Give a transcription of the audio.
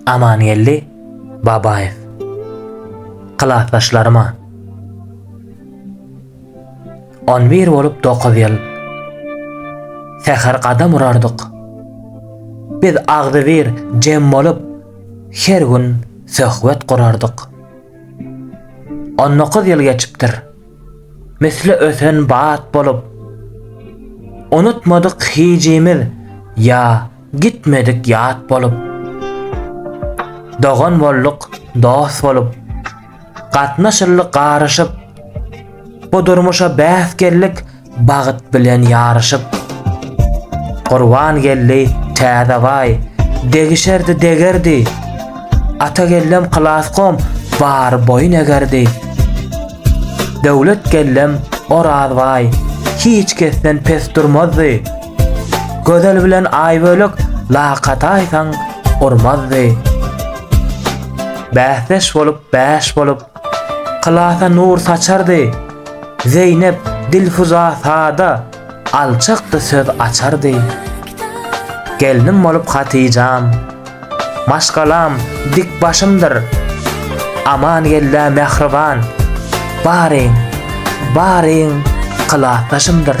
Amaniyelli Babayev. Kılaataşlarıma 11 bolup 9 ýyl sähär gadam urardyk. Biz agdy bir jem bolup her gün söhbet gurardyk. 19 ýyl geçipdir. Mesle öten baat bolup unutmadyk hijimiz ya gitmedik yat bolup. Dogan bolluk dost bolup gatnaşyrlyk garaşyp bu durmuşa bäsgerlik bagyt bilen ýaryşyp Gurban geldi täze degişerdi degerdi ata gellem kılaskom bar boyun egerdi döwlet gellem oraz vay hiç kesden pes durmazdy gözel bilen aýbölük laqataýsaň urmazdy bäsleş bolup bäş bolup kılasa nur saçardy Zeynep Dilfuza sada alçakda söz açardy gelnim bolup Hatijam maşgalam dik başımdır aman gella mehriban baring kılaataşımdır